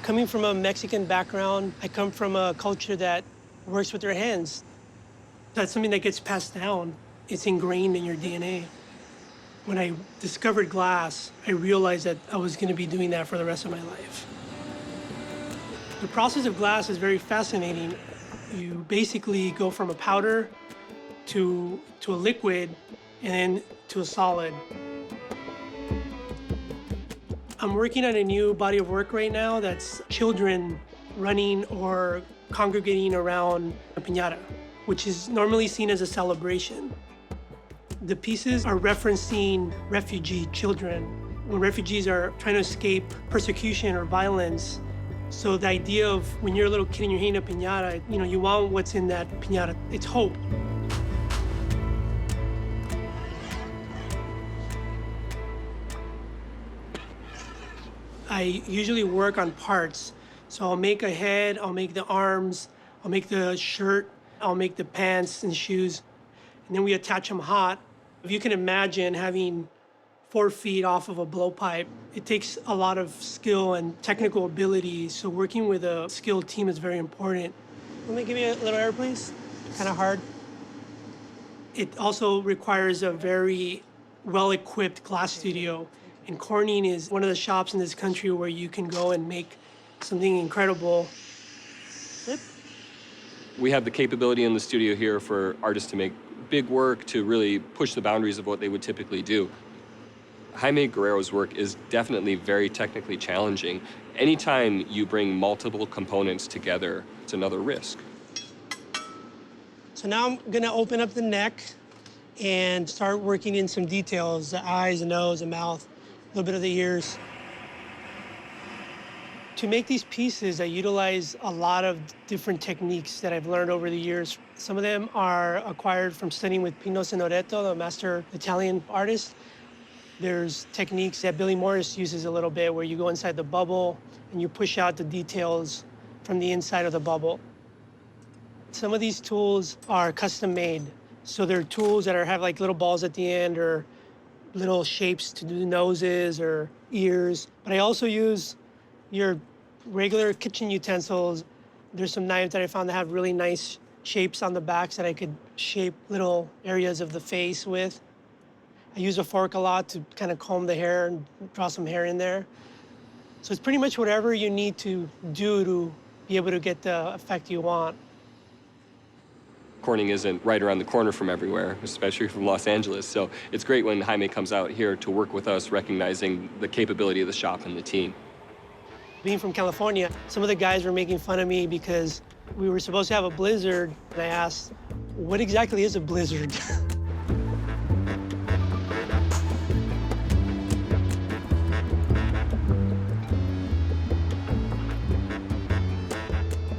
Coming from a Mexican background, I come from a culture that works with their hands. That's something that gets passed down. It's ingrained in your DNA. When I discovered glass, I realized that I was going to be doing that for the rest of my life. The process of glass is very fascinating. You basically go from a powder to a liquid and then to a solid. I'm working on a new body of work right now that's children running or congregating around a piñata, which is normally seen as a celebration. The pieces are referencing refugee children when refugees are trying to escape persecution or violence. So the idea of when you're a little kid and you're hitting a piñata, you want what's in that piñata. It's hope. I usually work on parts. So I'll make a head, I'll make the arms, I'll make the shirt, I'll make the pants and shoes, and then we attach them hot. If you can imagine having 4 feet off of a blowpipe, it takes a lot of skill and technical ability. So working with a skilled team is very important. Let me give you a little air, please. Kind of hard. It also requires a very well-equipped glass studio. And Corning is one of the shops in this country where you can go and make something incredible. Flip. We have the capability in the studio here for artists to make big work, to really push the boundaries of what they would typically do. Jaime Guerrero's work is definitely very technically challenging. Anytime you bring multiple components together, it's another risk. So now I'm gonna open up the neck and start working in some details, the eyes, the nose, the mouth, a little bit of the ears. To make these pieces, I utilize a lot of different techniques that I've learned over the years. Some of them are acquired from studying with Pino Signoretto, the master Italian artist. There's techniques that Billy Morris uses a little bit where you go inside the bubble and you push out the details from the inside of the bubble. Some of these tools are custom made. So they're tools that have like little balls at the end or little shapes to do noses or ears. But I also use your regular kitchen utensils. There's some knives that I found that have really nice shapes on the backs that I could shape little areas of the face with. I use a fork a lot to kind of comb the hair and draw some hair in there. So it's pretty much whatever you need to do to be able to get the effect you want. Corning isn't right around the corner from everywhere, especially from Los Angeles. So it's great when Jaime comes out here to work with us, recognizing the capability of the shop and the team. Being from California, some of the guys were making fun of me because we were supposed to have a blizzard. And I asked, what exactly is a blizzard?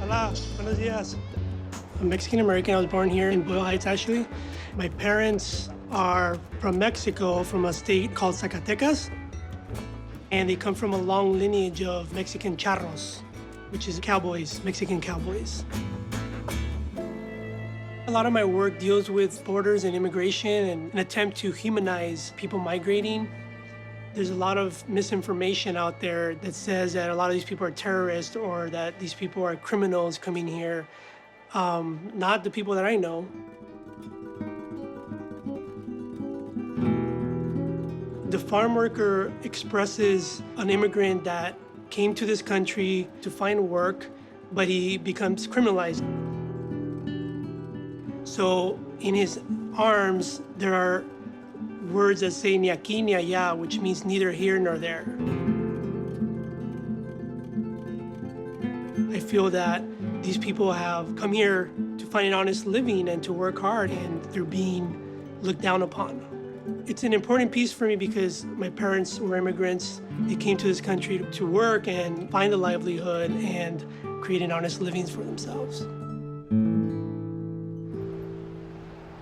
Hola, buenos días. I'm Mexican-American. I was born here in Boyle Heights, actually. My parents are from Mexico, from a state called Zacatecas. And they come from a long lineage of Mexican charros, which is cowboys, Mexican cowboys. A lot of my work deals with borders and immigration and an attempt to humanize people migrating. There's a lot of misinformation out there that says that a lot of these people are terrorists or that these people are criminals coming here. Not the people that I know. The farm worker expresses an immigrant that came to this country to find work, but he becomes criminalized. So in his arms, there are words that say ni aquí ni allá, which means neither here nor there. I feel that these people have come here to find an honest living and to work hard, and they're being looked down upon. It's an important piece for me because my parents were immigrants. They came to this country to work and find a livelihood and create an honest living for themselves.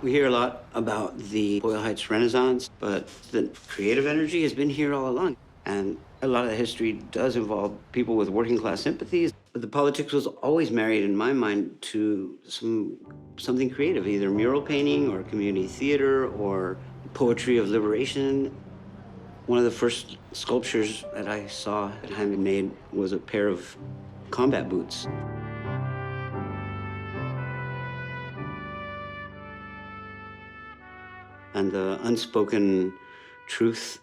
We hear a lot about the Boyle Heights Renaissance, but the creative energy has been here all along. And a lot of the history does involve people with working class sympathies. But the politics was always married, in my mind, to something creative, either mural painting or community theater or poetry of liberation. One of the first sculptures that I saw that Jaime made was a pair of combat boots. And the unspoken truth,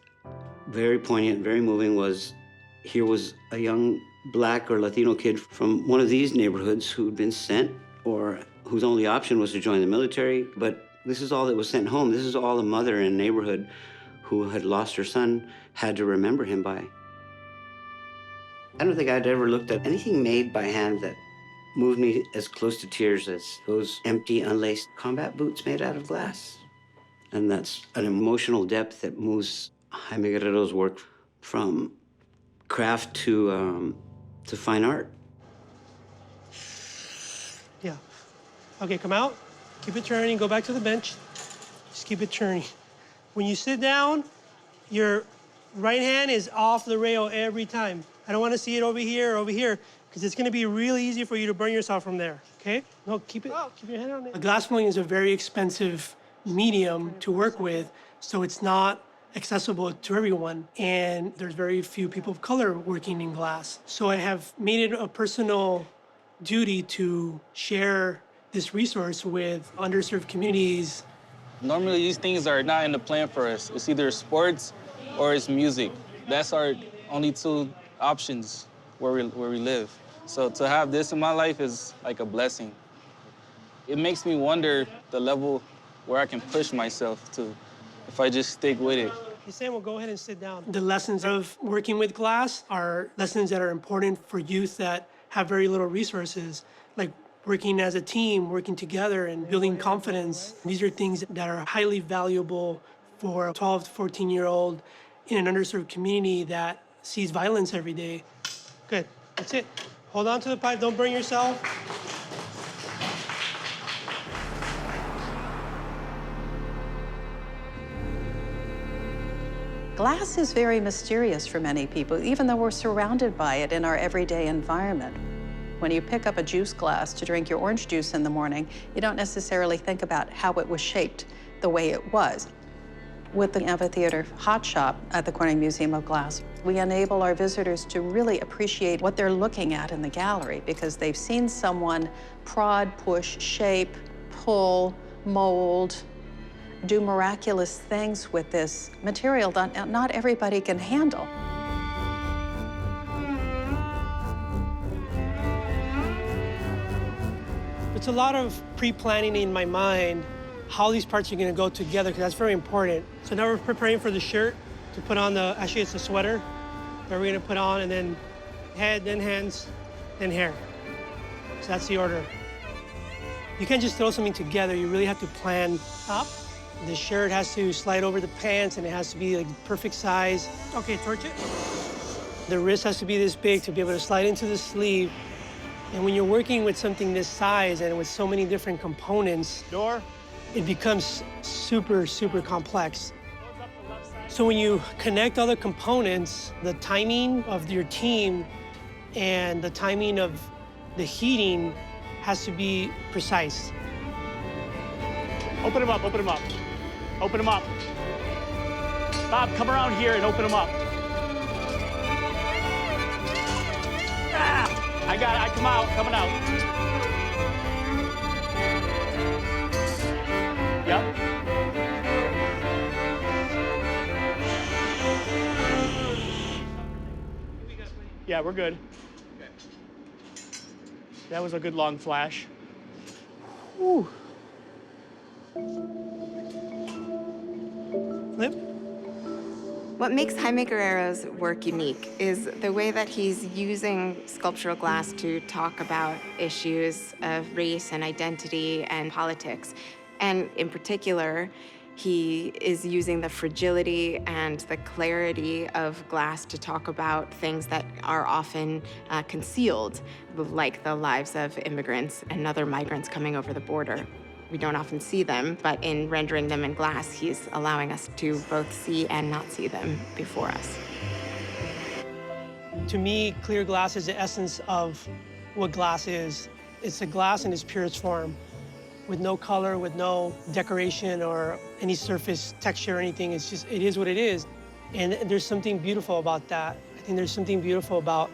very poignant, very moving, was here was a young Black or Latino kid from one of these neighborhoods who'd been sent or whose only option was to join the military. But this is all that was sent home. This is all a mother in a neighborhood who had lost her son had to remember him by. I don't think I'd ever looked at anything made by hand that moved me as close to tears as those empty, unlaced combat boots made out of glass. And that's an emotional depth that moves Jaime Guerrero's work from craft to fine art. Yeah. Okay, come out. Keep it turning. Go back to the bench. Just keep it turning. When you sit down, your right hand is off the rail every time. I don't want to see it over here or over here, because it's going to be really easy for you to burn yourself from there, okay? No, keep your hand on it. Glass blowing is a very expensive medium to work with, so it's not accessible to everyone, and there's very few people of color working in glass. So I have made it a personal duty to share this resource with underserved communities. Normally, these things are not in the plan for us. It's either sports or it's music. That's our only two options where we live. So to have this in my life is like a blessing. It makes me wonder the level where I can push myself to if I just stick with it. He's saying, well, go ahead and sit down. The lessons of working with glass are lessons that are important for youth that have very little resources, like working as a team, working together, and building confidence. These are things that are highly valuable for a 12 to 14-year-old in an underserved community that sees violence every day. Good, that's it. Hold on to the pipe, don't burn yourself. Glass is very mysterious for many people, even though we're surrounded by it in our everyday environment. When you pick up a juice glass to drink your orange juice in the morning, you don't necessarily think about how it was shaped the way it was. With the Amphitheater Hot Shop at the Corning Museum of Glass, we enable our visitors to really appreciate what they're looking at in the gallery because they've seen someone prod, push, shape, pull, mold, do miraculous things with this material that not everybody can handle. It's a lot of pre-planning in my mind how these parts are going to go together, because that's very important. So now we're preparing for the shirt to put on the, actually it's a sweater that we're going to put on, and then head, then hands, then hair. So that's the order. You can't just throw something together. You really have to plan up. The shirt has to slide over the pants, and it has to be like the perfect size. Okay, torch it. The wrist has to be this big to be able to slide into the sleeve. And when you're working with something this size and with so many different components, it becomes super, super complex. So when you connect all the components, the timing of your team and the timing of the heating has to be precise. Open him up, open him up. Open him up. Bob, come around here and open him up. Ah, I got it, coming out. Yep. Yeah, we're good. That was a good long flash. Whew. Flip. What makes Jaime Guerrero's work unique is the way that he's using sculptural glass to talk about issues of race and identity and politics. And in particular, he is using the fragility and the clarity of glass to talk about things that are often concealed, like the lives of immigrants and other migrants coming over the border. We don't often see them, but in rendering them in glass, he's allowing us to both see and not see them before us. To me, clear glass is the essence of what glass is. It's a glass in its purest form, with no color, with no decoration or any surface texture or anything. It's just, it is what it is. And there's something beautiful about that. I think there's something beautiful about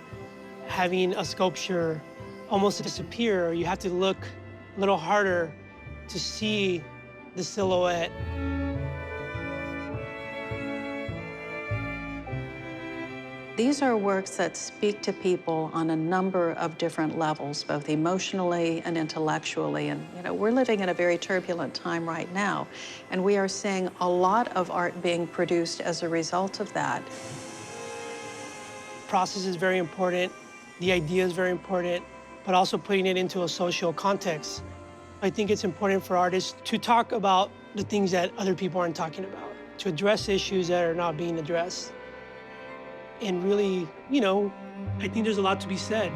having a sculpture almost disappear. You have to look a little harder to see the silhouette. These are works that speak to people on a number of different levels, both emotionally and intellectually. And we're living in a very turbulent time right now, and we are seeing a lot of art being produced as a result of that. Process is very important, the idea is very important, but also putting it into a social context. I think it's important for artists to talk about the things that other people aren't talking about, to address issues that are not being addressed. And really, I think there's a lot to be said.